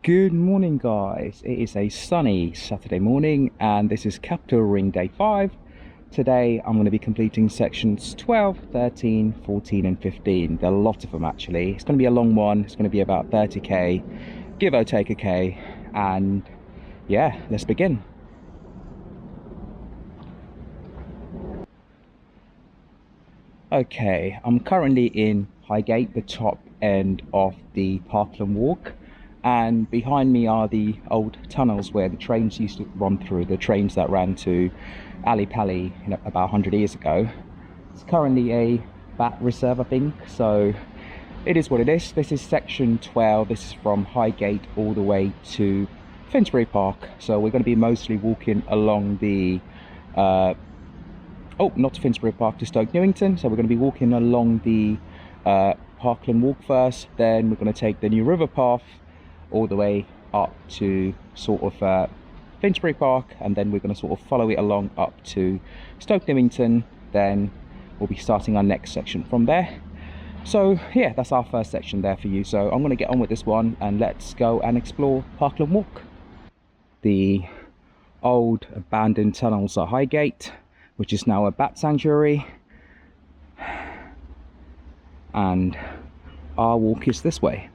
Good morning guys, it is a sunny Saturday morning and this is Capital Ring Day 5. Today I'm going to be completing sections 12, 13, 14 and 15. There are a lot of them actually. It's going to be a long one, it's going to be about 30k, give or take a k, and yeah, let's begin. Okay, I'm currently in Highgate, the top end of the Parkland Walk. And behind me are the old tunnels where the trains used to run through, the trains that ran to Ali Pali, about 100 years ago. It's currently a bat reserve, I think, so it is what it is. This is section 12. This is from Highgate all the way to Finsbury Park. So we're going to be mostly walking along the not to Finsbury Park, to Stoke Newington. So we're going to be walking along the Parkland Walk first, then we're going to take the New River path all the way up to sort of Finsbury Park, and then we're going to sort of follow it along up to Stoke Newington. Then we'll be starting our next section from there. So yeah, that's our first section there for you. So I'm going to get on with this one and let's go and explore Parkland Walk. The old abandoned tunnels at Highgate, which is now a bat sanctuary, and our walk is this way.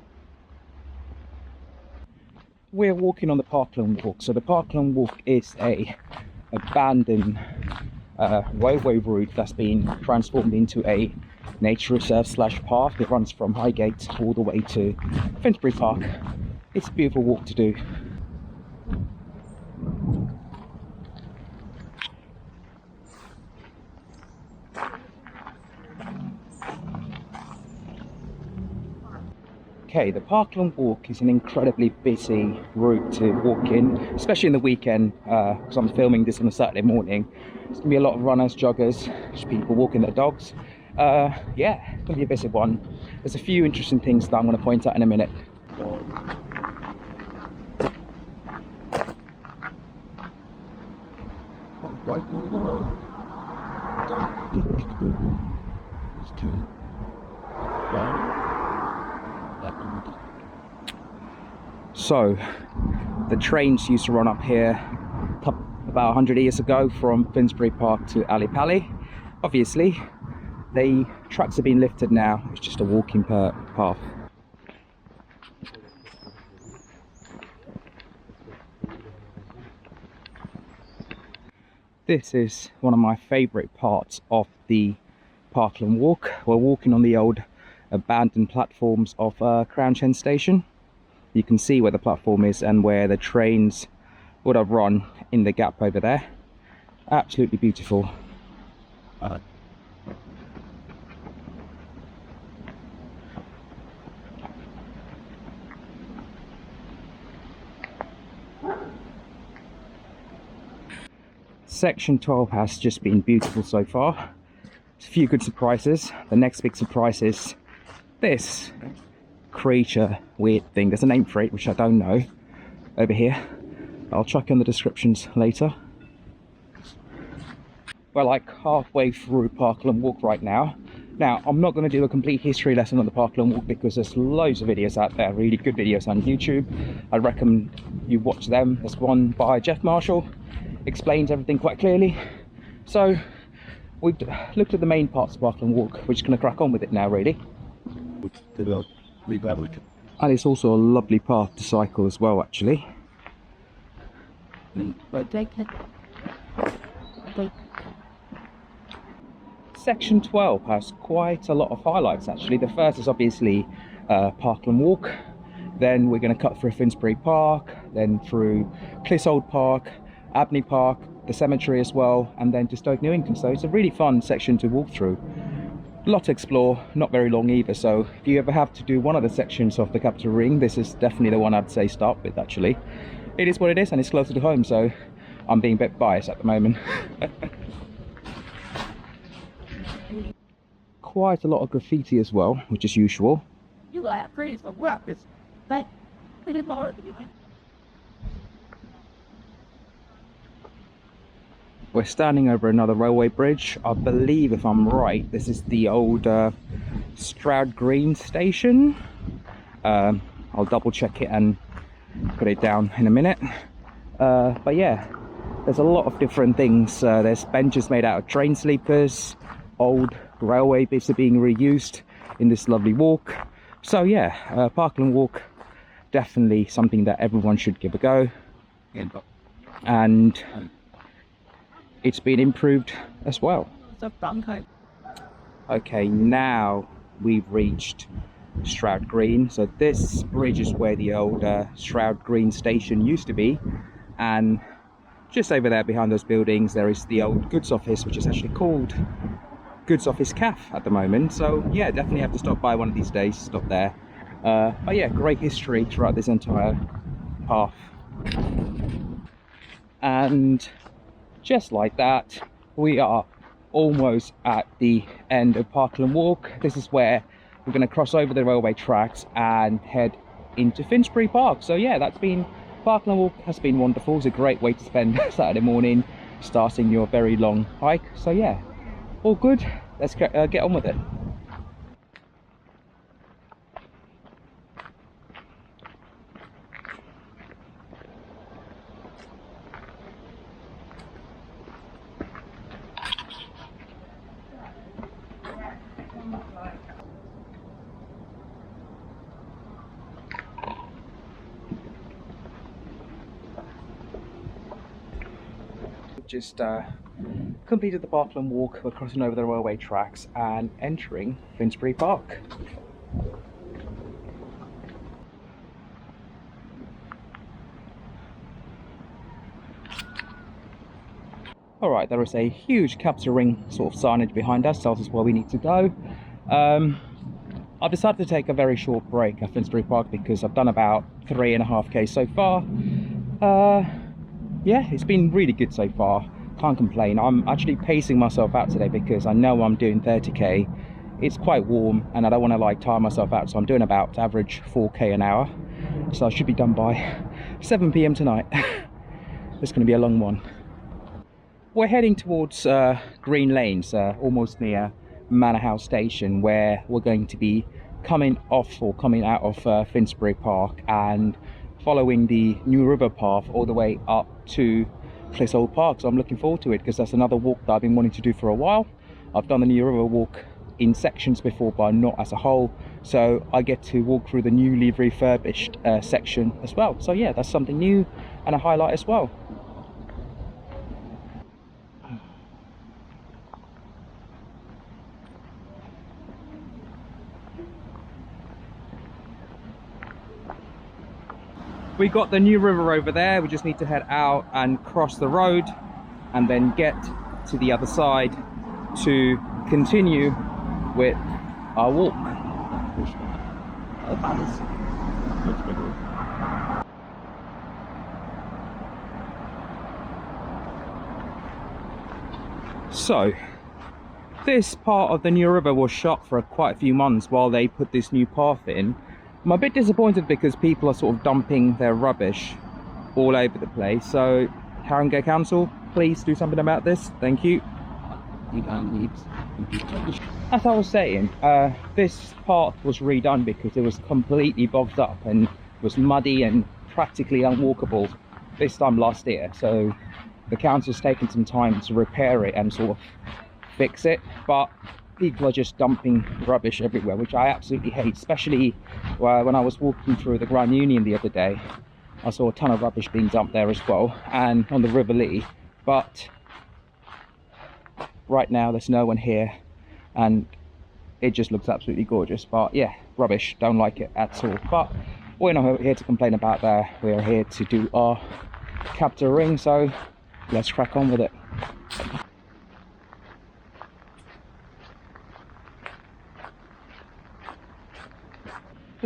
We're walking on the Parkland Walk. So the Parkland Walk is a abandoned railway route that's been transformed into a nature reserve / park. It runs from Highgate all the way to Finsbury Park. It's a beautiful walk to do. Okay, the Parkland Walk is an incredibly busy route to walk in, especially in the weekend, because I'm filming this on a Saturday morning. There's going to be a lot of runners, joggers, just people walking their dogs. Yeah, it's going to be a busy one. There's a few interesting things that I'm going to point out in a minute. So the trains used to run up here about 100 years ago from Finsbury Park to Ali Pali. Obviously the tracks have been lifted now, it's just a walking path. This is one of my favourite parts of the Parkland Walk. We're walking on the old abandoned platforms of Crouch End Station. You can see where the platform is and where the trains would have run in the gap over there. Absolutely beautiful. Section 12 has just been beautiful so far. There's a few good surprises. The next big surprise is this creature weird thing. There's a name for it which I don't know over here. I'll chuck in the descriptions later. We're like halfway through Parkland Walk right now. Now I'm not going to do a complete history lesson on the Parkland Walk because there's loads of videos out there, really good videos on YouTube. I'd recommend you watch them. There's one by Jeff Marshall, explains everything quite clearly. So we've looked at the main parts of Parkland Walk. We're just going to crack on with it now really. And it's also a lovely path to cycle as well actually. Section 12 has quite a lot of highlights actually. The first is obviously Parkland Walk, then we're going to cut through Finsbury Park, then through Clissold Park, Abney Park, the cemetery as well, and then to Stoke Newington. So it's a really fun section to walk through. A lot to explore, not very long either, so if you ever have to do one of the sections of the Capital Ring, this is definitely the one I'd say start with actually. It is what it is and it's closer to home, so I'm being a bit biased at the moment. Quite a lot of graffiti as well, which is usual. We're standing over another railway bridge. I believe, if I'm right, this is the old Stroud Green station. I'll double check it and put it down in a minute. But yeah, there's a lot of different things. There's benches made out of train sleepers, old railway bits are being reused in this lovely walk. So yeah, Parkland Walk, definitely something that everyone should give a go. And it's been improved as well. Okay, now we've reached Stroud Green. So this bridge is where the old Stroud Green station used to be, and just over there behind those buildings there is the old goods office, which is actually called Goods Office Cafe at the moment. So yeah, definitely have to stop by one of these days, stop there. But yeah, great history throughout this entire path. And just like that, we are almost at the end of Parkland Walk. This is where we're going to cross over the railway tracks and head into Finsbury Park. So yeah, Parkland Walk has been wonderful. It's a great way to spend Saturday morning, starting your very long hike. So yeah, all good. Let's get on with it. Just completed the Parkland Walk. We're crossing over the railway tracks and entering Finsbury Park. Alright, there is a huge Capital Ring sort of signage behind us, tells us where we need to go. I've decided to take a very short break at Finsbury Park because I've done about 3.5k so far. Yeah, it's been really good so far, can't complain. I'm actually pacing myself out today because I know I'm doing 30k. It's quite warm and I don't want to like tire myself out, so I'm doing about average 4k an hour. So I should be done by 7 p.m. tonight. It's going to be a long one. We're heading towards Green Lanes, almost near Manor House Station, where we're going to be coming off or coming out of Finsbury Park and following the New River path all the way up to Clissold Park. So I'm looking forward to it because that's another walk that I've been wanting to do for a while. I've done the New River walk in sections before, but not as a whole, so I get to walk through the newly refurbished section as well. So yeah, that's something new and a highlight as well. We got the New River over there. We just need to head out and cross the road and then get to the other side to continue with our walk. So this part of the New River was shut for quite a few months while they put this new path in. I'm a bit disappointed because people are sort of dumping their rubbish all over the place. So Highgate Council, please do something about this. Thank you. As I was saying, this path was redone because it was completely bogged up and was muddy and practically unwalkable this time last year. So the council's taken some time to repair it and sort of fix it, but people are just dumping rubbish everywhere, which I absolutely hate. Especially when I was walking through the Grand Union the other day, I saw a ton of rubbish being dumped there as well, and on the River Lee. But right now there's no one here and it just looks absolutely gorgeous. But yeah, rubbish, don't like it at all. But we're not here to complain about that. We are here to do our Capital Ring, so let's crack on with it.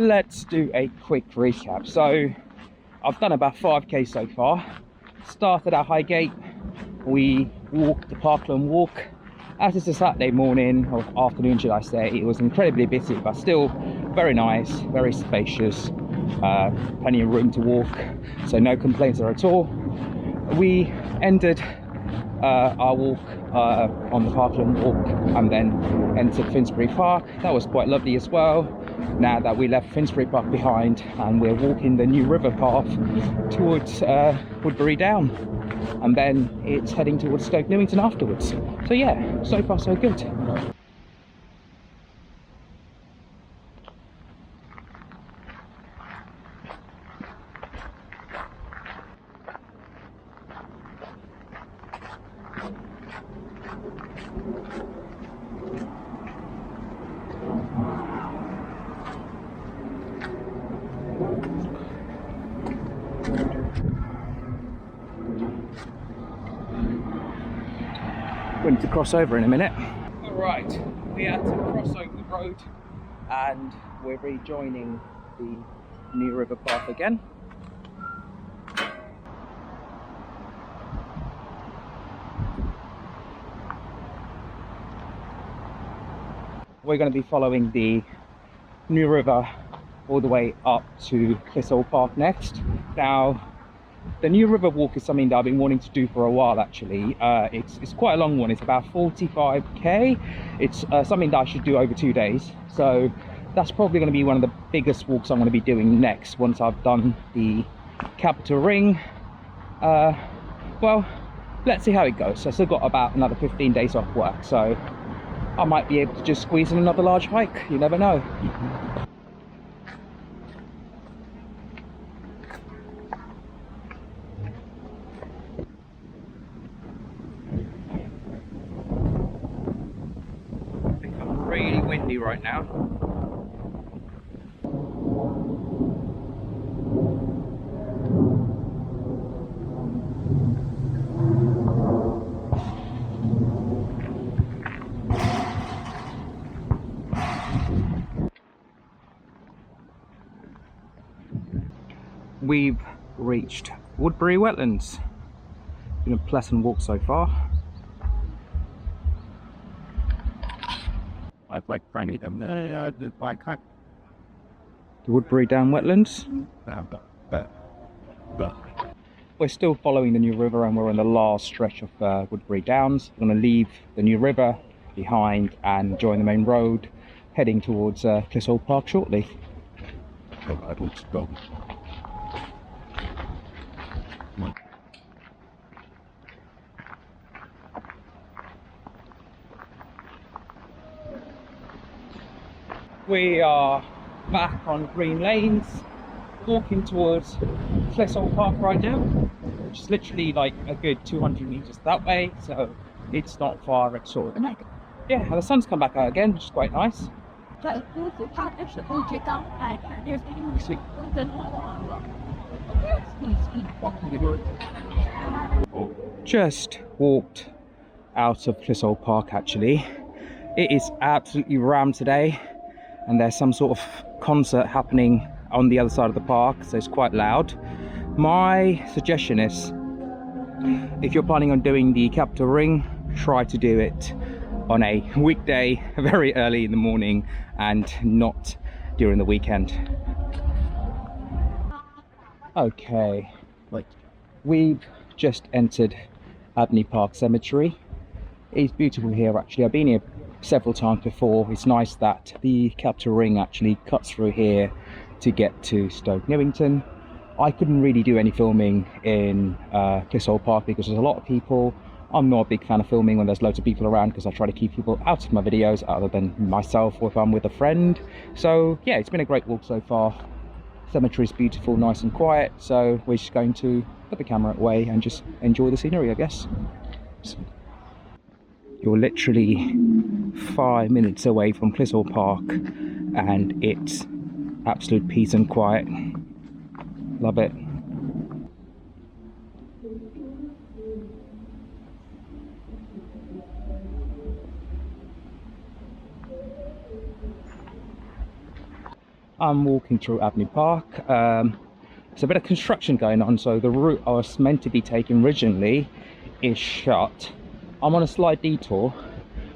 Let's do a quick recap. So I've done about 5k so far. Started at Highgate, we walked the Parkland Walk. As it's a Saturday morning or afternoon, should I say, it was incredibly busy, but still very nice, very spacious, plenty of room to walk, so no complaints there at all. We ended our walk on the Parkland Walk and then entered Finsbury Park. That was quite lovely as well. Now that we left Finsbury Park behind and we're walking the new river path towards Woodbury Down, and then it's heading towards Stoke Newington afterwards. So yeah, so far so good. We need to cross over in a minute. Alright, we had to cross over the road and we're rejoining the new river path again. We're going to be following the new river all the way up to Clissold Park next. Now, the new river walk is something that I've been wanting to do for a while actually. It's quite a long one, it's about 45k. It's something that I should do over 2 days. So that's probably going to be one of the biggest walks I'm going to be doing next once I've done the Capital Ring. Well, let's see how it goes. So I've still got about another 15 days off work, so I might be able to just squeeze in another large hike, you never know. Really windy right now. We've reached Woodbury Wetlands. Been a pleasant walk so far. I like finding them. The Woodbury Down Wetlands. We're still following the new river and we're on the last stretch of Woodbury Downs. We're going to leave the new river behind and join the main road, heading towards Clissold Park shortly. We are back on Green Lanes, walking towards Clissold Park right now, which is literally like a good 200 meters that way, so it's not far at all. Yeah, the sun's come back out again, which is quite nice. Just walked out of Clissold Park actually. It is absolutely rammed today, and there's some sort of concert happening on the other side of the park, so it's quite loud. My suggestion is, if you're planning on doing the Capital Ring, try to do it on a weekday, very early in the morning, and not during the weekend. Okay, we've just entered Abney Park Cemetery. It's beautiful here actually. I've been here several times before. It's nice that the Capital Ring actually cuts through here to get to Stoke Newington. I couldn't really do any filming in Clissold Park because there's a lot of people. I'm not a big fan of filming when there's loads of people around because I try to keep people out of my videos other than myself or if I'm with a friend. So yeah, it's been a great walk so far. Cemetery is beautiful, nice and quiet, so we're just going to put the camera away and just enjoy the scenery, I guess. So, you're literally 5 minutes away from Clissold Park and it's absolute peace and quiet. Love it. I'm walking through Abney Park. There's a bit of construction going on, so the route I was meant to be taking originally is shut. I'm on a slight detour.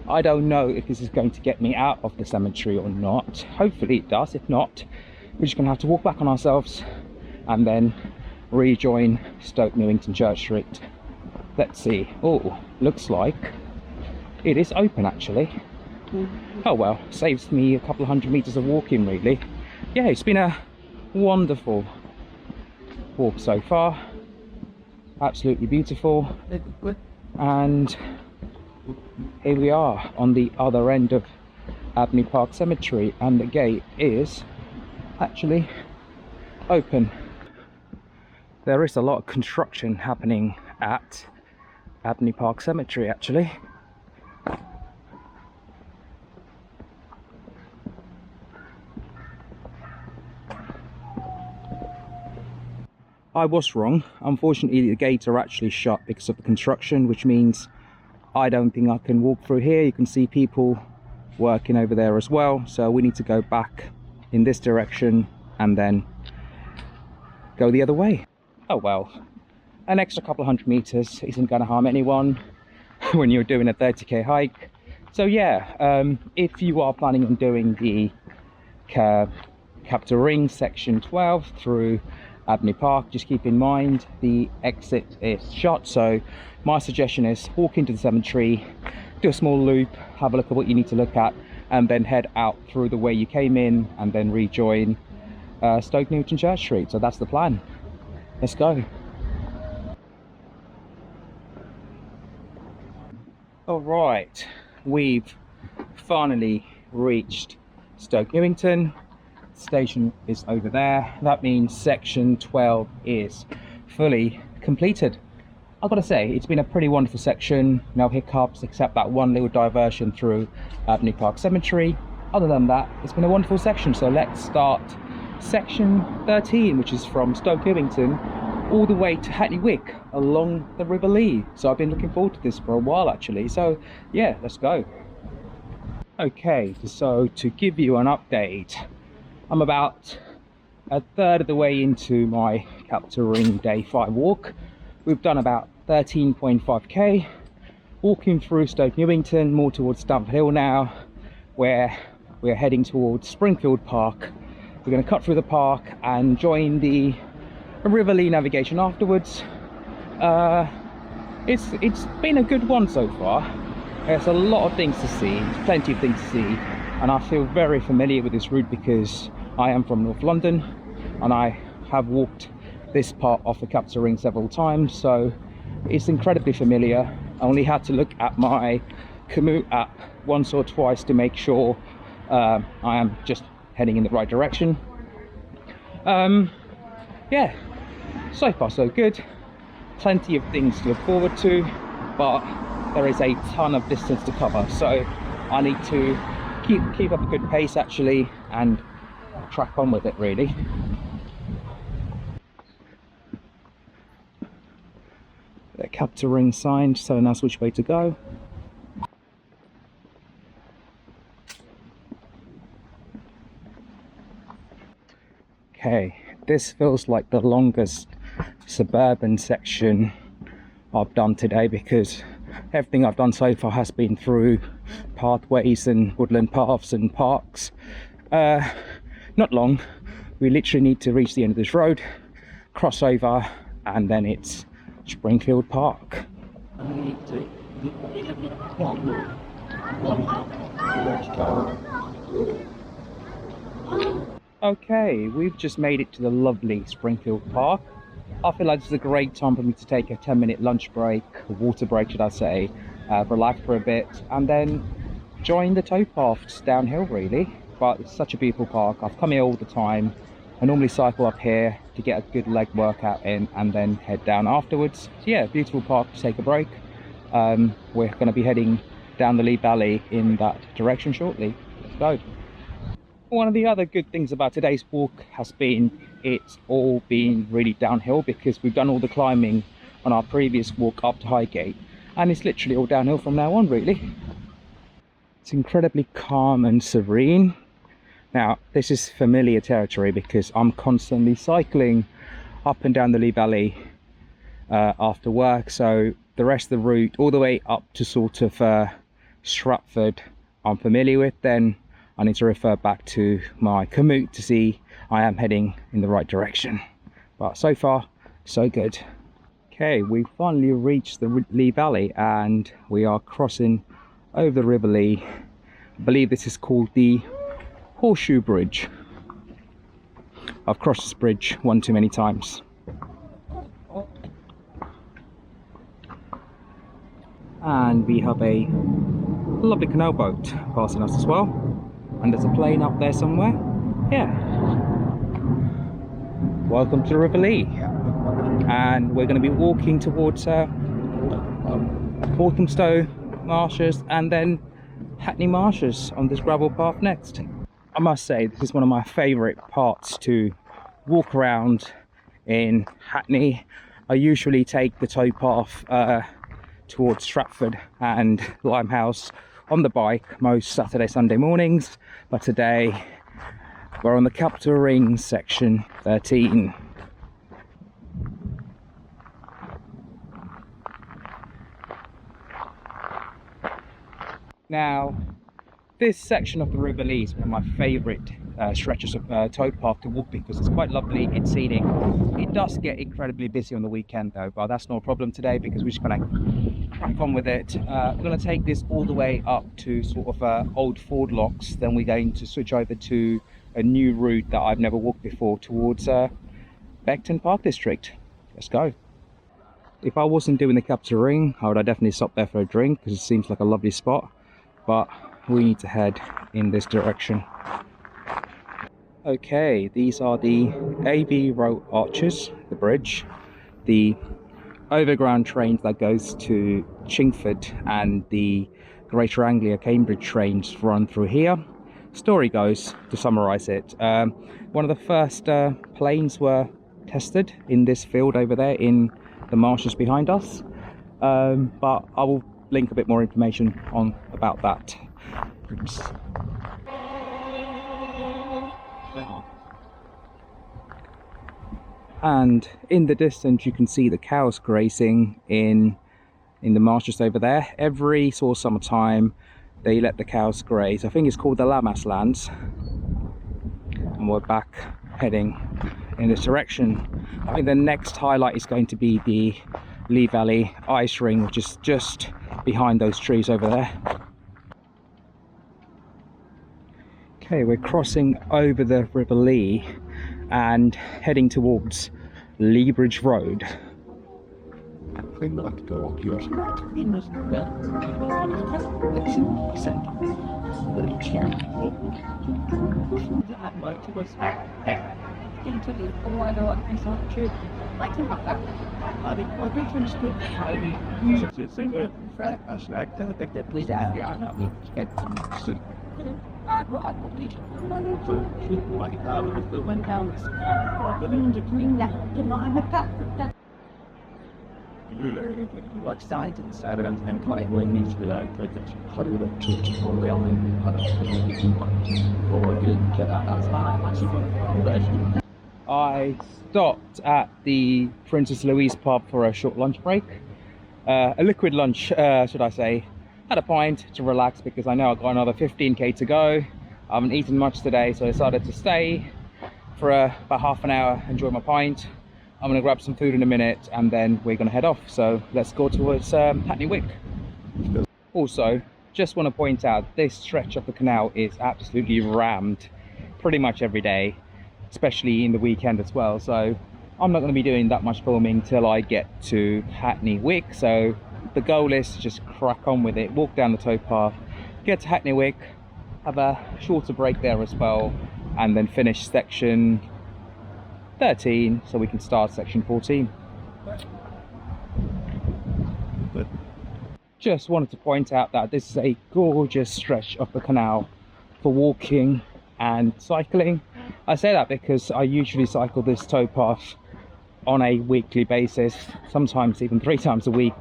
I don't know if this is going to get me out of the cemetery or not. Hopefully it does. If not, we're just going to have to walk back on ourselves and then rejoin Stoke Newington Church Street. Let's see. Oh, looks like it is open actually. Oh well, saves me a couple of 100 meters of walking really. Yeah, it's been a wonderful walk so far. Absolutely beautiful. And here we are on the other end of Abney Park Cemetery, and the gate is actually open. There is a lot of construction happening at Abney Park Cemetery actually. I was wrong. Unfortunately, the gates are actually shut because of the construction, which means I don't think I can walk through here. You can see people working over there as well. So we need to go back in this direction and then go the other way. Oh well, an extra couple of 100 meters isn't going to harm anyone when you're doing a 30k hike. So yeah, if you are planning on doing the Capital Ring section 12 through Abney Park, just keep in mind the exit is shut. So my suggestion is walk into the cemetery, do a small loop, have a look at what you need to look at, and then head out through the way you came in and then rejoin Stoke Newington Church Street. So that's the plan. Let's go. All right, we've finally reached Stoke Newington. Station is over there. That means section 12 is fully completed. I've got to say, it's been a pretty wonderful section. No hiccups except that one little diversion through Abney Park Cemetery. Other than that, it's been a wonderful section. So let's start section 13, which is from Stoke Newington all the way to Hackney Wick along the River Lee. So I've been looking forward to this for a while actually. So yeah, let's go. Okay, so to give you an update, I'm about a third of the way into my Capital Ring Day 5 walk. We've done about 13.5k, walking through Stoke Newington, more towards Stamford Hill now, where we're heading towards Springfield Park. We're going to cut through the park and join the River Lee navigation afterwards. It's been a good one so far. There's a lot of things to see, plenty of things to see, and I feel very familiar with this route because I am from North London and I have walked this part of the Capital Ring several times, so it's incredibly familiar. I only had to look at my commute app once or twice to make sure I am just heading in the right direction. Yeah, so far so good. Plenty of things to look forward to, but there is a ton of distance to cover, so I need to keep up a good pace actually and track on with it really. The Capital Ring sign telling us which way to go. Okay, this feels like the longest suburban section I've done today because everything I've done so far has been through pathways and woodland paths and parks. Not long. We literally need to reach the end of this road, cross over, and then it's Springfield Park. Okay, we've just made it to the lovely Springfield Park. I feel like this is a great time for me to take a 10-minute lunch break, or water break should I say, relax for a bit, and then join the towpaths downhill really. But it's such a beautiful park. I've come here all the time. I normally cycle up here to get a good leg workout in and then head down afterwards. So yeah, beautiful park to take a break. We're going to be heading down the Lee Valley in that direction shortly. Let's go. One of the other good things about today's walk has been it's all been really downhill because we've done all the climbing on our previous walk up to Highgate, and it's literally all downhill from now on really. It's incredibly calm and serene. Now this is familiar territory because I'm constantly cycling up and down the Lee Valley after work, so the rest of the route all the way up to sort of Stratford I'm familiar with. Then I need to refer back to my commute to see I am heading in the right direction, but so far so good. Okay, we finally reached the Lee Valley and we are crossing over the River Lee. I believe this is called the Horseshoe Bridge. I've crossed this bridge one too many times. And we have a lovely canal boat passing us as well. And there's a plane up there somewhere. Yeah. Welcome to the River Lee. And we're going to be walking towards Walthamstow Marshes and then Hackney Marshes on this gravel path next. I must say this is one of my favourite parts to walk around in Hackney. I usually take the towpath towards Stratford and Limehouse on the bike most Saturday, Sunday mornings, but today we're on the Capital Ring section 13. Now, this section of the River Lee is one of my favourite stretches of towpath to walk because it's quite lovely, it's scenic. It does get incredibly busy on the weekend though, but that's no problem today because we're just going to crack on with it. We're going to take this all the way up to sort of Old Ford Locks, then we're going to switch over to a new route that I've never walked before towards Beckton Park District. Let's go. If I wasn't doing the Capital Ring, I would have definitely stopped there for a drink because it seems like a lovely spot. But we need to head in this direction. Okay, these are the AV Road Arches, the bridge, the overground train that goes to Chingford, and the Greater Anglia Cambridge trains run through here. Story goes, to summarise it, one of the first planes were tested in this field over there in the marshes behind us, but I will link a bit more information on about that. Oops. And in the distance you can see the cows grazing in the marshes over there. Every sort of summertime they let the cows graze. I think it's called the Lammas lands, and we're back heading in this direction. I think the next highlight is going to be the Lee Valley ice ring, which is just behind those trees over there. Okay, we're crossing over the River Lee and heading towards Lea Bridge Road. I stopped at the Princess Louise pub for a short lunch break, a liquid lunch, should I say. Had a pint to relax because I know I've got another 15k to go. I haven't eaten much today, so I decided to stay for about half an hour, enjoy my pint. I'm going to grab some food in a minute and then we're going to head off. So let's go towards Hackney Wick. Also, just want to point out this stretch of the canal is absolutely rammed pretty much every day, especially in the weekend as well. So I'm not going to be doing that much filming till I get to Hackney Wick. So the goal is to just crack on with it, walk down the towpath, get to Hackney Wick, have a shorter break there as well, and then finish section 13 so we can start section 14. Just wanted to point out that this is a gorgeous stretch of the canal for walking and cycling. I say that because I usually cycle this towpath on a weekly basis, sometimes even 3 times a week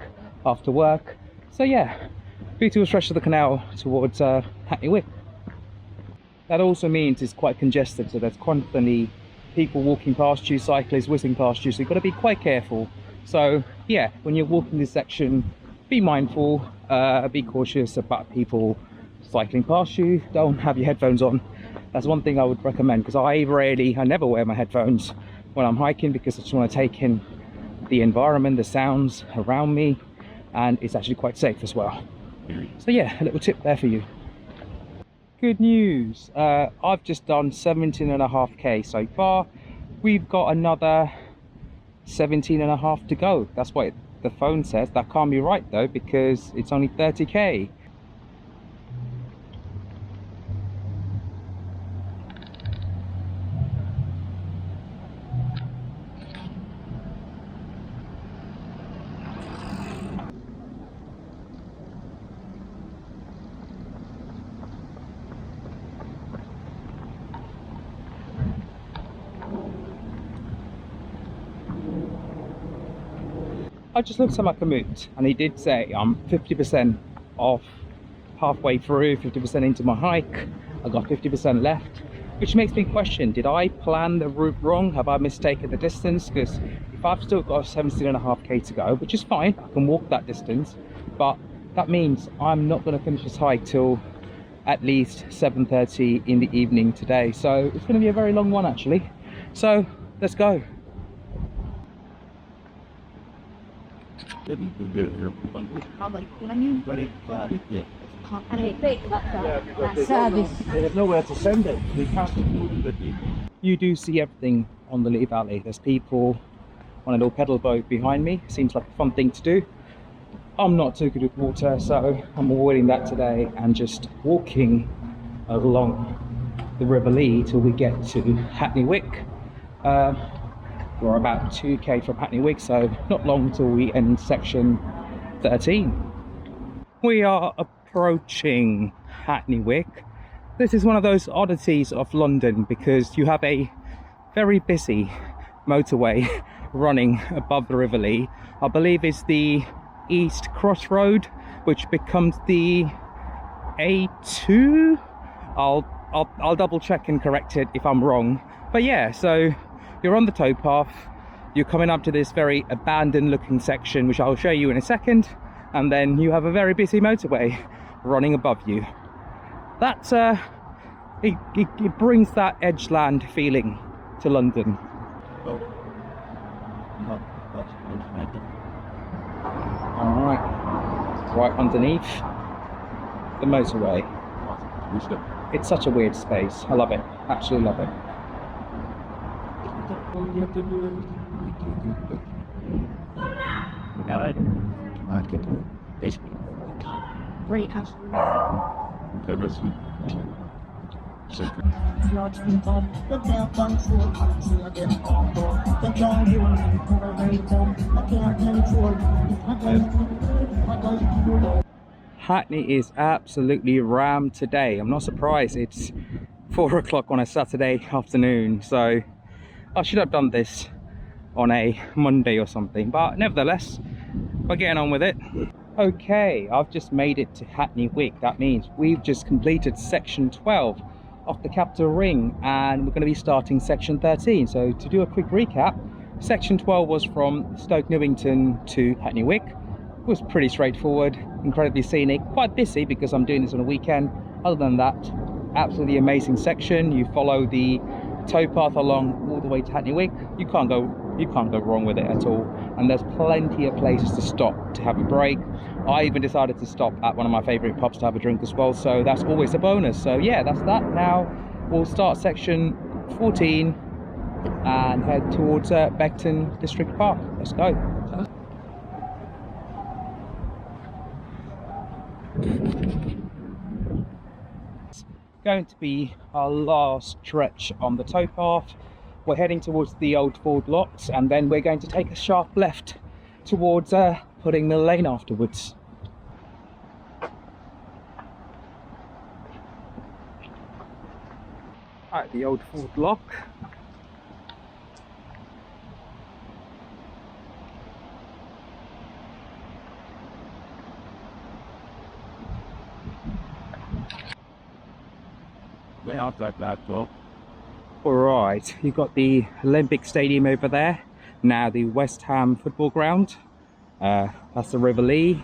after work. So yeah, beautiful stretch of the canal towards Hackney Wick. That also means it's quite congested, so there's constantly people walking past you, cyclists whizzing past you, so you've got to be quite careful. So yeah, when you're walking this section, be mindful, be cautious about people cycling past you. Don't have your headphones on. That's one thing I would recommend, because I never wear my headphones when I'm hiking, because I just want to take in the environment, the sounds around me, and it's actually quite safe as well. So yeah, a little tip there for you. Good news, I've just done 17.5k so far. We've got another 17.5 to go. That's what the phone says. That can't be right though, because it's only 30k. I just looked at my commute and he did say I'm 50% off halfway through, 50% into my hike. I got 50% left, which makes me question, did I plan the route wrong? Have I mistaken the distance? Because if I've still got 17.5k to go, which is fine, I can walk that distance, but that means I'm not going to finish this hike till at least 7:30 in the evening today. So it's going to be a very long one actually. So let's go. There's nowhere to send it. We can't. You do see everything on the Lee Valley. There's people on a little pedal boat behind me. Seems like a fun thing to do. I'm not too good with water, so I'm avoiding that today and just walking along the River Lee till we get to Hackney Wick. We're about 2k from Hackney Wick, so not long till we end section 13. We are approaching Hackney Wick. This is one of those oddities of London because you have a very busy motorway running above the River Lee. I believe it's the East Crossroad, which becomes the A2. I'll double check and correct it if I'm wrong. But yeah, so you're on the towpath, you're coming up to this very abandoned looking section, which I'll show you in a second, and then you have a very busy motorway running above you. That's it brings that edgeland feeling to London. Alright, right underneath the motorway. It's such a weird space. I love it, absolutely love it. Great house. Hackney is absolutely rammed today. I'm not surprised. It's 4 o'clock on a Saturday afternoon, so I should have done this on a Monday or something, but nevertheless, we're getting on with it. Okay, I've just made it to Hackney Wick. That means we've just completed section 12 of the Capital Ring, and we're going to be starting section 13. So to do a quick recap, section 12 was from Stoke Newington to Hackney Wick. It was pretty straightforward, incredibly scenic, quite busy because I'm doing this on a weekend. Other than that, absolutely amazing section. You follow the towpath along all the way to Hackney Wick. You can't go wrong with it at all, and there's plenty of places to stop to have a break. I even decided to stop at one of my favorite pubs to have a drink as well, so that's always a bonus. So yeah, that's that. Now we'll start section 14 and head towards Beckton District Park. Let's go. Going to be our last stretch on the towpath. We're heading towards the old Ford Locks, and then we're going to take a sharp left towards Pudding Mill Lane afterwards. At the old Ford Lock. Way out like that, well. Alright, you've got the Olympic Stadium over there, now the West Ham football ground. That's the River Lee,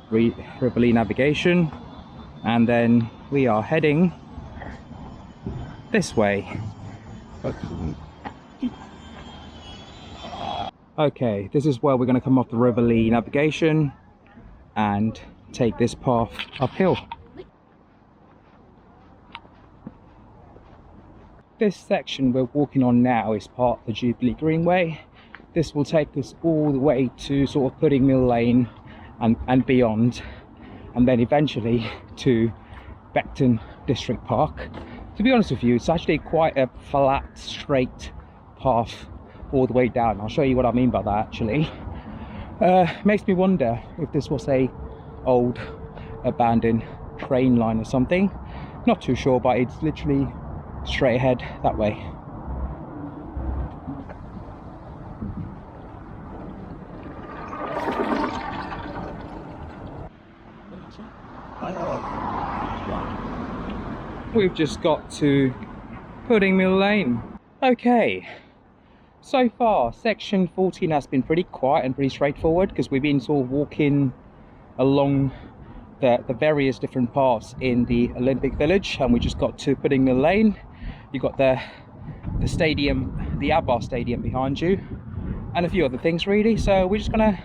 River Lee navigation, and then we are heading this way. Okay, this is where we're going to come off the River Lee navigation and take this path uphill. This section we're walking on now is part of the Jubilee Greenway. This will take us all the way to sort of Pudding Mill Lane and beyond, and then eventually to Beckton District Park. To be honest with you, it's actually quite a flat, straight path all the way down. I'll show you what I mean by that actually. Makes me wonder if this was a old abandoned train line or something. Not too sure, but it's literally straight ahead that way. We've just got to Pudding Mill Lane. Okay, so far section 14 has been pretty quiet and pretty straightforward because we've been sort of walking along the various different parts in the Olympic Village, and we just got to Pudding Mill Lane. You got the stadium, the ABBA stadium behind you, and a few other things really. So we're just gonna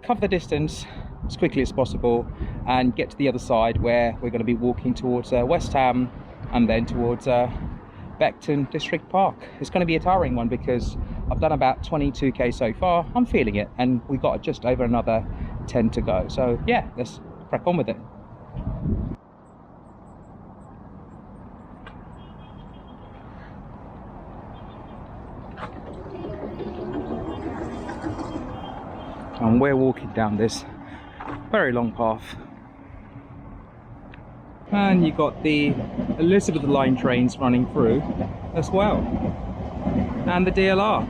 cover the distance as quickly as possible and get to the other side where we're going to be walking towards West Ham and then towards Beckton District Park. It's going to be a tiring one because I've done about 22k so far. I'm feeling it, and we've got just over another 10 to go. So yeah, let's crack on with it. And we're walking down this very long path, and you got the Elizabeth line trains running through as well, and the DLR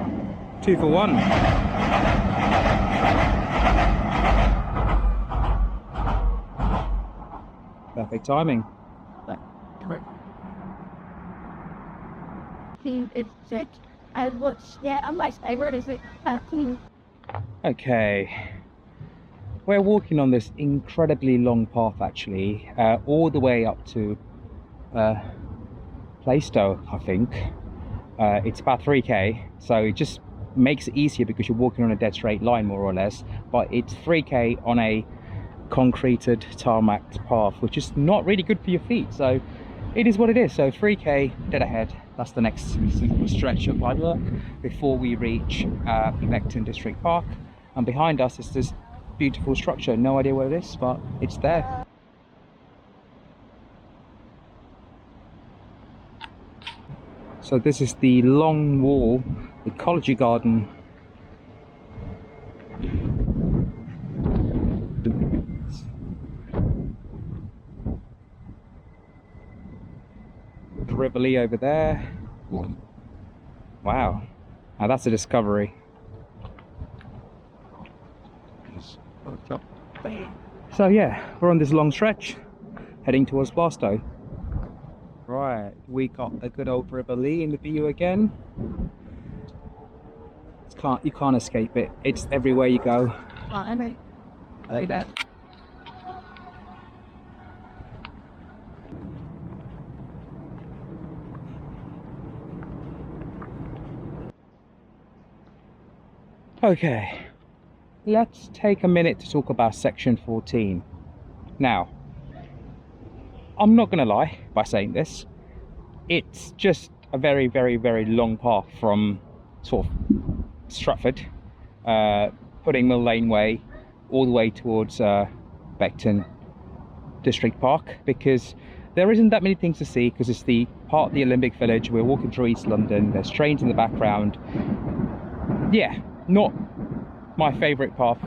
2 for 1. Perfect timing. It's sick. I watched, yeah, I'm my favorite is it. Okay, we're walking on this incredibly long path actually, all the way up to Plaistow, I think. It's about 3k, so it just makes it easier because you're walking on a dead straight line more or less, but it's 3k on a concreted tarmacked path, which is not really good for your feet, so it is what it is. So 3k dead ahead, that's the next stretch of my work before we reach Beckton District Park. And behind us is this beautiful structure, no idea what it is, but it's there. So this is the long wall ecology garden. The River Lee over there. Wow, now that's a discovery. So yeah, we're on this long stretch heading towards Plaistow. Right, we got the good old River Lee in the view again. You can't escape it. It's everywhere you go. I like that. Okay, let's take a minute to talk about section 14. Now, I'm not gonna lie by saying this, it's just a very, very, very long path from sort of Stratford, Pudding Mill Laneway, all the way towards Beckton District Park, because there isn't that many things to see because it's the part of the Olympic Village. We're walking through East London, there's trains in the background. Yeah, not my favourite path,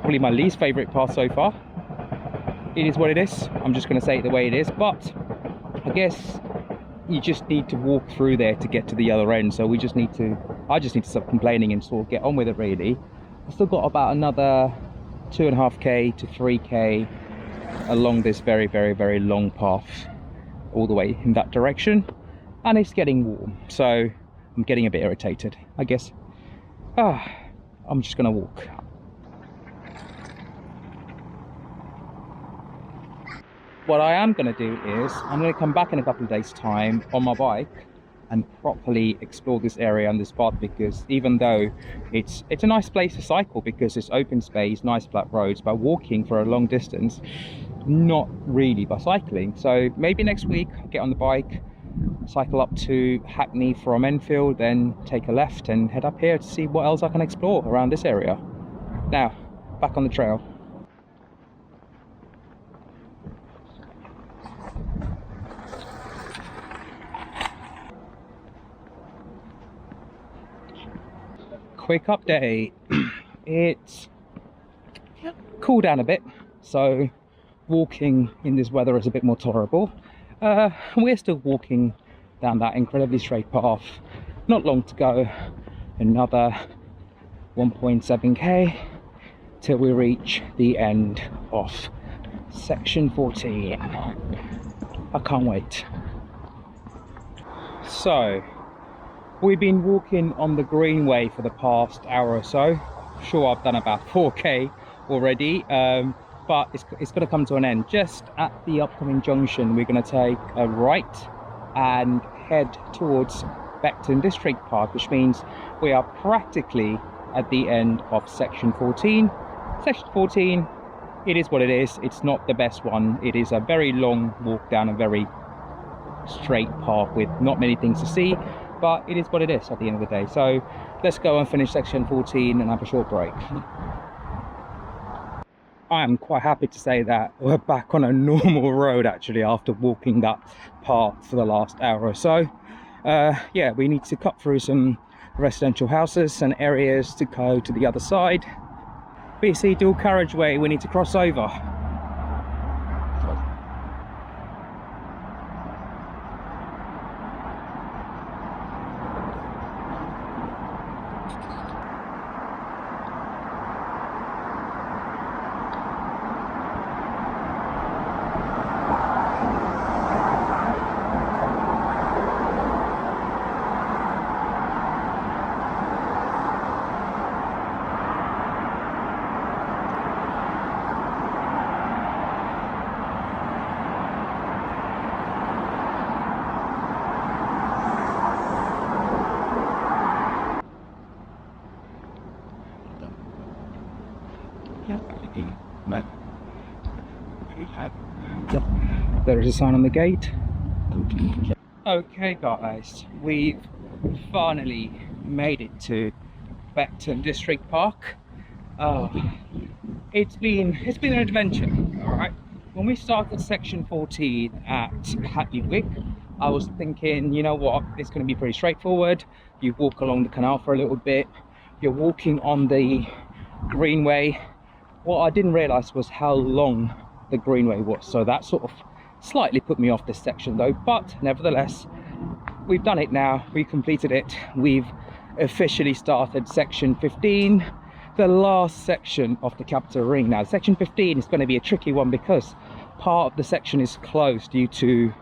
probably my least favourite path so far. It is what it is, I'm just going to say it the way it is, but I guess you just need to walk through there to get to the other end, so I just need to stop complaining and sort of get on with it really. I've still got about another 2.5k to 3k along this very, very, very long path all the way in that direction, and it's getting warm, so I'm getting a bit irritated, I guess. I'm just gonna walk. What I am gonna do is I'm gonna come back in a couple of days time on my bike and properly explore this area and this path, because even though it's a nice place to cycle because it's open space, nice flat roads, but walking for a long distance, not really by cycling. So maybe next week I'll get on the bike, cycle up to Hackney from Enfield, then take a left and head up here to see what else I can explore around this area. Now, back on the trail. Quick update. It's cooled down a bit, so walking in this weather is a bit more tolerable. We're still walking down that incredibly straight path. Not long to go, another 1.7k till we reach the end of section 14. I can't wait. So we've been walking on the Greenway for the past hour or so. Sure, I've done about 4k already, but it's going to come to an end. Just at the upcoming junction, we're going to take a right and head towards Beckton District Park, which means we are practically at the end of section 14. Section 14, it is what it is. It's not the best one. It is a very long walk down a very straight path with not many things to see, but it is what it is at the end of the day. So let's go and finish section 14 and have a short break. I am quite happy to say that we're back on a normal road actually after walking that path for the last hour or so. Yeah, we need to cut through some residential houses and areas to go to the other side. BC dual carriageway we need to cross over. There is a sign on the gate. Okay guys, we've finally made it to Beckton District Park. It's been an adventure, alright. When we started section 14 at Hackney Wick, I was thinking, you know what, it's going to be pretty straightforward. You walk along the canal for a little bit, you're walking on the Greenway. What I didn't realise was how long the Greenway was, so that sort of slightly put me off this section though, but nevertheless we've done it now, we completed it, we've officially started section 15, the last section of the Capital Ring. Now section 15 is going to be a tricky one because part of the section is closed due to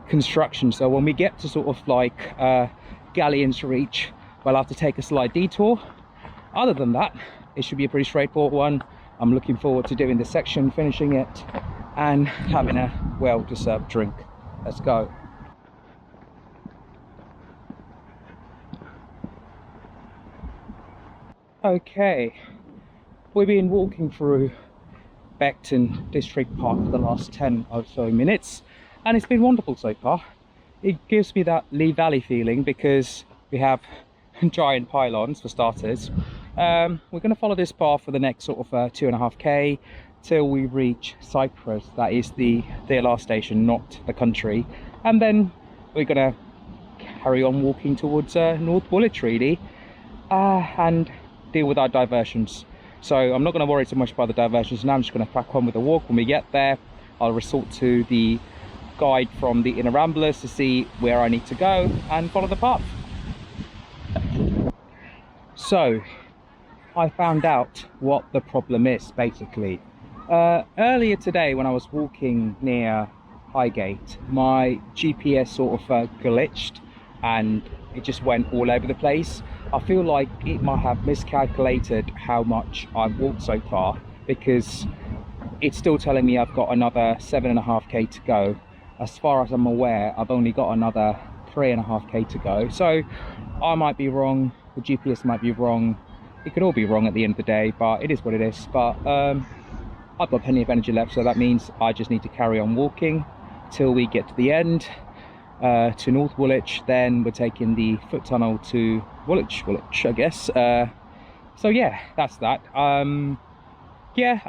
construction, so when we get to sort of like Galleon's Reach we'll have to take a slight detour. Other than that it should be a pretty straightforward one. I'm looking forward to doing this section, finishing it and having a well-deserved drink. Let's go. Okay, we've been walking through Beckton District Park for the last 10 or so minutes and it's been wonderful so far. It gives me that Lee Valley feeling because we have giant pylons for starters. We're going to follow this path for the next sort of 2.5k till we reach Cyprus. That is their last station, not the country, and then we're going to carry on walking towards North Woolwich really, and deal with our diversions. So I'm not going to worry too much about the diversions now. I'm just going to crack on with the walk. When we get there I'll resort to the guide from the Inner Ramblers to see where I need to go and follow the path. So I found out what the problem is basically. Earlier today when I was walking near Highgate, my GPS sort of glitched and it just went all over the place. I feel like it might have miscalculated how much I've walked so far because it's still telling me I've got another 7.5k to go. As far as I'm aware, I've only got another 3.5k to go. So I might be wrong, the GPS might be wrong, it could all be wrong at the end of the day, but it is what it is. But I've got plenty of energy left, so that means I just need to carry on walking till we get to the end, to North Woolwich. Then we're taking the foot tunnel to Woolwich, I guess. So yeah, that's that. Yeah,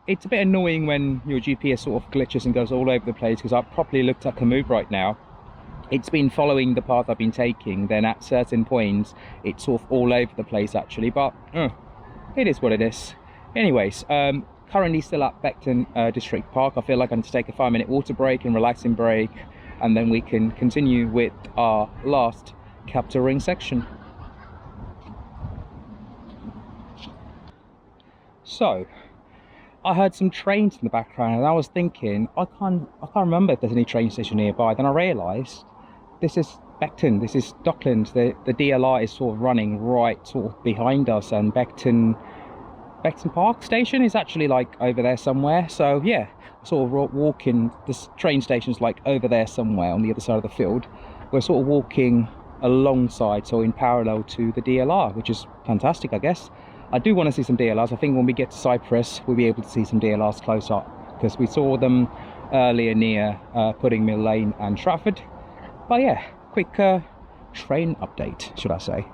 it's a bit annoying when your GPS sort of glitches and goes all over the place, because I've properly looked at Commute right now. It's been following the path I've been taking, then at certain points it's sort of all over the place actually, but it is what it is. Anyways, currently still at Beckton District Park. I feel like I need to take a 5-minute water break and relaxing break, and then we can continue with our last Capital Ring section. So I heard some trains in the background, and I was thinking, I can't remember if there's any train station nearby. Then I realised this is Beckton, this is Docklands. The DLR is sort of running right sort of behind us, and Beckton Park station is actually like over there somewhere. So yeah, sort of walking, this train station's like over there somewhere on the other side of the field. We're sort of walking alongside, so in parallel to the DLR, which is fantastic, I guess. I do want to see some DLRs. I think when we get to Cyprus, we'll be able to see some DLRs close up, because we saw them earlier near Pudding Mill Lane and Stratford. But yeah, quick train update, should I say.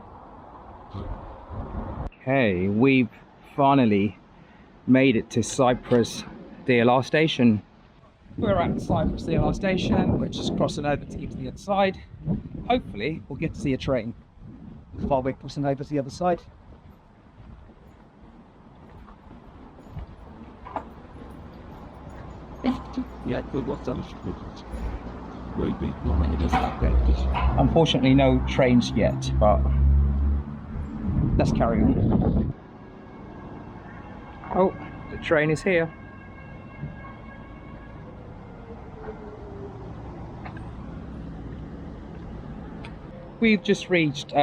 Okay, we've finally made it to Cyprus DLR station. We're at Cyprus DLR station. We're just crossing over to get to the other side. Hopefully we'll get to see a train while we're crossing over to the other side. Yeah, good. What's done? Unfortunately, no trains yet, but let's carry on. Oh, the train is here. We've just reached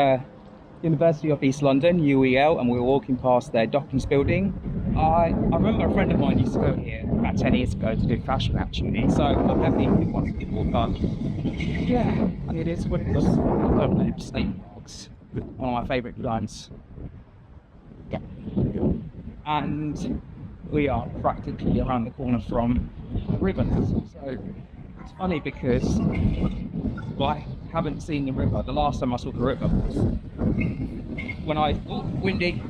University of East London, UEL, and we're walking past their Docklands building. I remember a friend of mine used to go here about 10 years ago to do fashion actually, so I'm happy it wants to walk on. Yeah, and it is what it is. I don't know, Snakebox, one of my favourite designs. Yeah. And we are practically around the corner from the river now, so it's funny because I haven't seen the river. The last time I saw the river was when windy.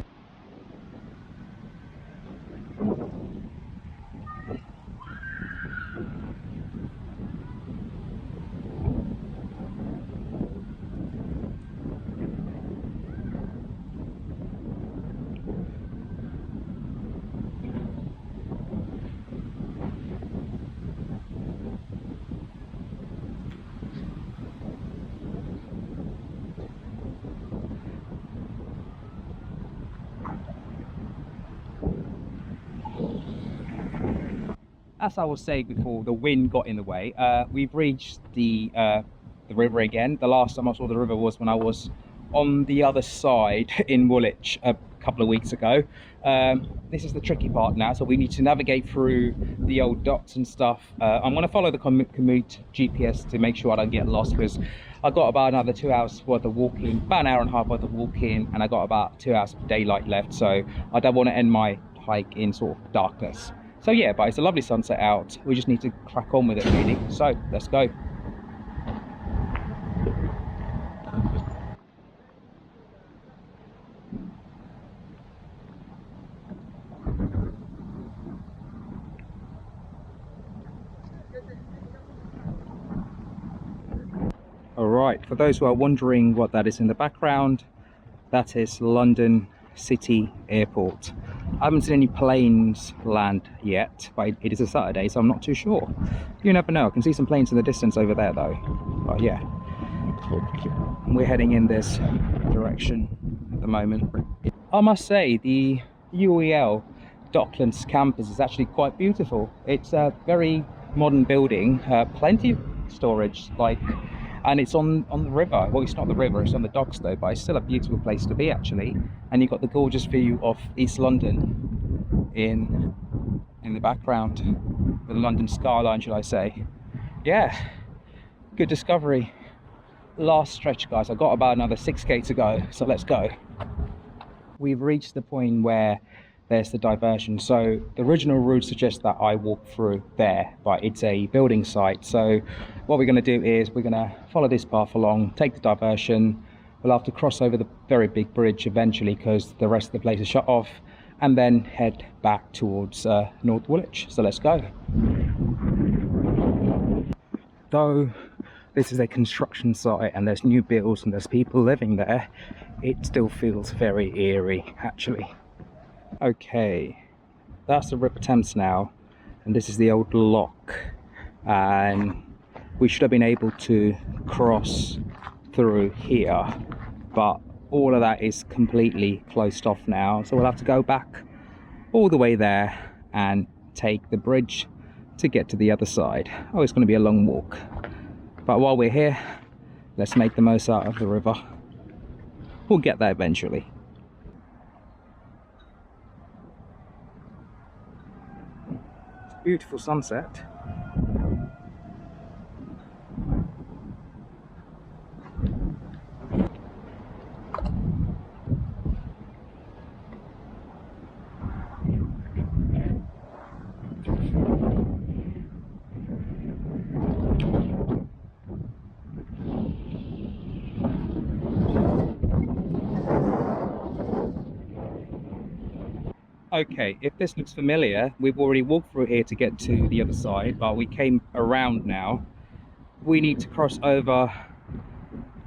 As I was saying before, the wind got in the way. We've reached the river again. The last time I saw the river was when I was on the other side in Woolwich a couple of weeks ago. This is the tricky part now, so we need to navigate through the old docks and stuff. I'm going to follow the Commute GPS to make sure I don't get lost, because I got about another 2 hours worth of walking, about an hour and a half worth of walking, and I got about 2 hours of daylight left, so I don't want to end my hike in sort of darkness. So yeah, but it's a lovely sunset out. We just need to crack on with it really. So let's go. All right, for those who are wondering what that is in the background, that is London City Airport. I haven't seen any planes land yet, but it is a Saturday, so I'm not too sure. You never know. I can see some planes in the distance over there though. But yeah, we're heading in this direction at the moment. I must say the UEL Docklands campus is actually quite beautiful. It's a very modern building, plenty of storage, and it's on the river. Well, it's not the river, it's on the docks though, but it's still a beautiful place to be actually. And you've got the gorgeous view of East London in the background, the London skyline, should I say. Yeah, good discovery. last stretch, guys. I've got about another 6k to go, so let's go. We've reached the point where there's the diversion. So the original route suggests that I walk through there, but it's a building site. So what we're going to do is we're going to follow this path along, take the diversion. We'll have to cross over the very big bridge eventually because the rest of the place is shut off, and then head back towards North Woolwich. So let's go. Though this is a construction site and there's new builds and there's people living there, it still feels very eerie actually. Okay, that's the River Thames now, and this is the old lock, and we should have been able to cross through here, but all of that is completely closed off now, so we'll have to go back all the way there and take the bridge to get to the other side. Oh, it's going to be a long walk, but while we're here, let's make the most out of the river. We'll get there eventually. Beautiful sunset. Okay, if this looks familiar, we've already walked through here to get to the other side, but we came around now. We need to cross over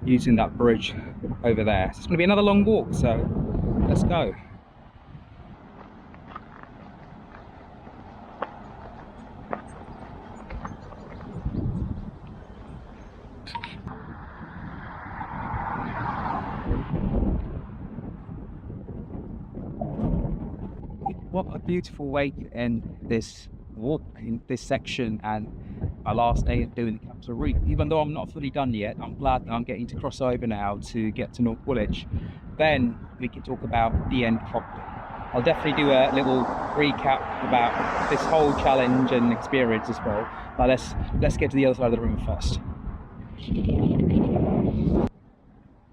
using that bridge over there. So it's going to be another long walk, so let's go. What a beautiful way to end this walk in this section and my last day of doing the capital route. Even though I'm not fully done yet, I'm glad that I'm getting to cross over now to get to North Woolwich. Then we can talk about the end properly. I'll definitely do a little recap about this whole challenge and experience as well. But let's get to the other side of the river first.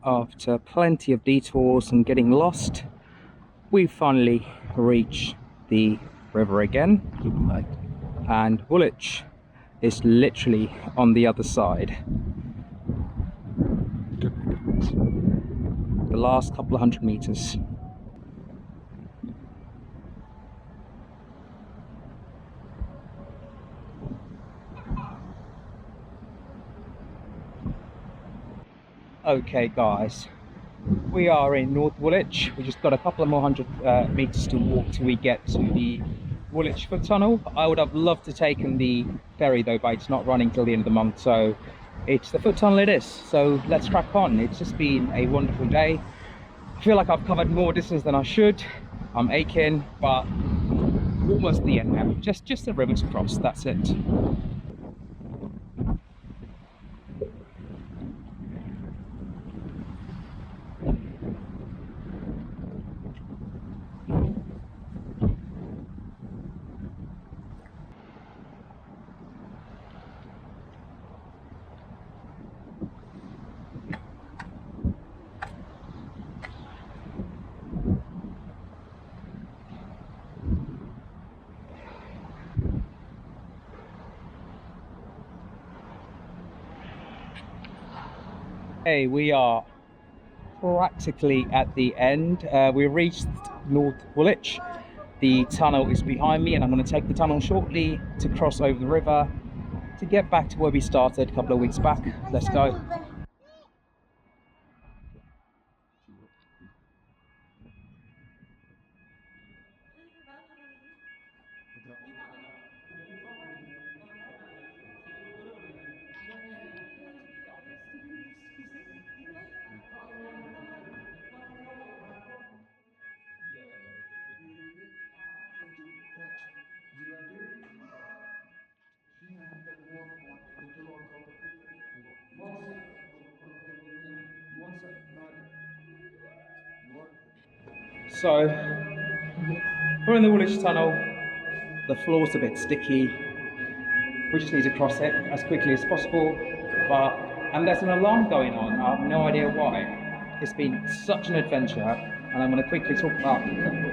After plenty of detours and getting lost, we finally reach the river again, and Woolwich is literally on the other side. The last couple of 100 meters. Okay guys, we are in North Woolwich. We just got a couple of more 100 meters to walk till we get to the Woolwich foot tunnel. I would have loved to taken the ferry though, but it's not running till the end of the month, so it's the foot tunnel it is. So let's crack on. It's just been a wonderful day. I feel like I've covered more distance than I should. I'm aching, but almost the end now. Just the river to cross, that's it. Hey, we are practically at the end. We reached North Woolwich. The tunnel is behind me and I'm going to take the tunnel shortly to cross over the river to get back to where we started a couple of weeks back. Let's go. So we're in the Woolwich tunnel. The floor's a bit sticky. We just need to cross it as quickly as possible, but and there's an alarm going on. I have no idea why. It's been such an adventure, and I'm going to quickly talk about,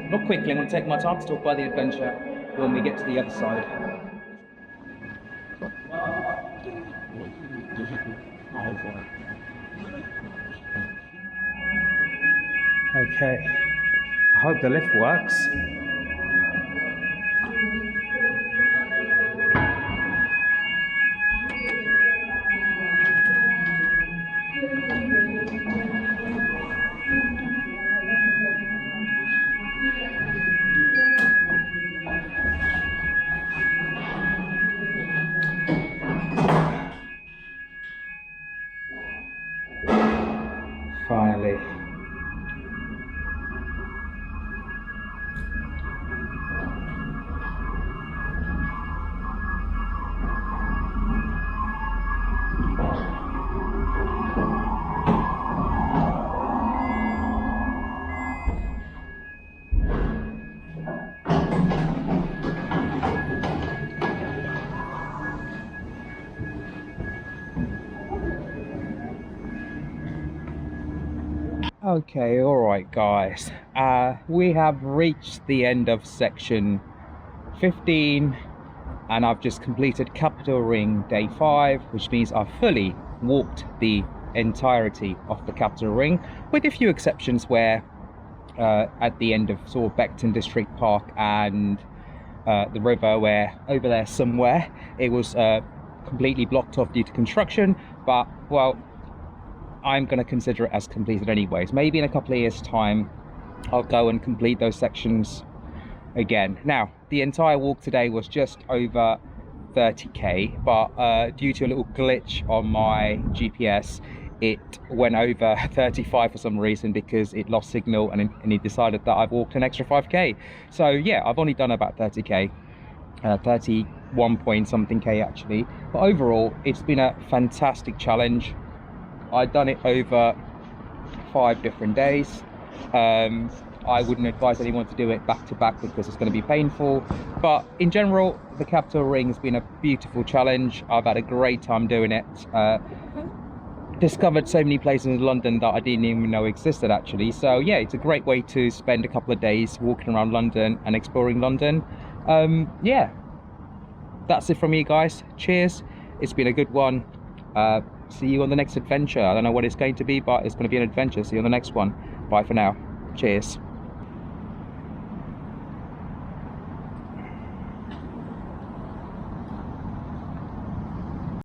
not quickly, I'm going to take my time to talk about the adventure when we get to the other side. Okay, I hope the lift works. Finally. Okay, alright guys, we have reached the end of section 15 and I've just completed Capital Ring day 5, which means I've fully walked the entirety of the Capital Ring, with a few exceptions where at the end of sort of Beckton District Park and the river, where over there somewhere it was completely blocked off due to construction, but well, I'm going to consider it as completed anyways. Maybe in a couple of years time I'll go and complete those sections again. Now the entire walk today was just over 30k, but due to a little glitch on my GPS it went over 35 for some reason, because it lost signal and it decided that I've walked an extra 5k. So yeah, I've only done about 30k, 31 point something k actually, but overall it's been a fantastic challenge. I've done it over 5 different days. I wouldn't advise anyone to do it back to back because it's going to be painful, but in general the Capital Ring has been a beautiful challenge. I've had a great time doing it. Discovered so many places in London that I didn't even know existed actually. So yeah, it's a great way to spend a couple of days walking around London and exploring London. Yeah, that's it from me guys. Cheers, it's been a good one. See you on the next adventure. I don't know what it's going to be, but it's going to be an adventure. See you on the next one. Bye for now. Cheers.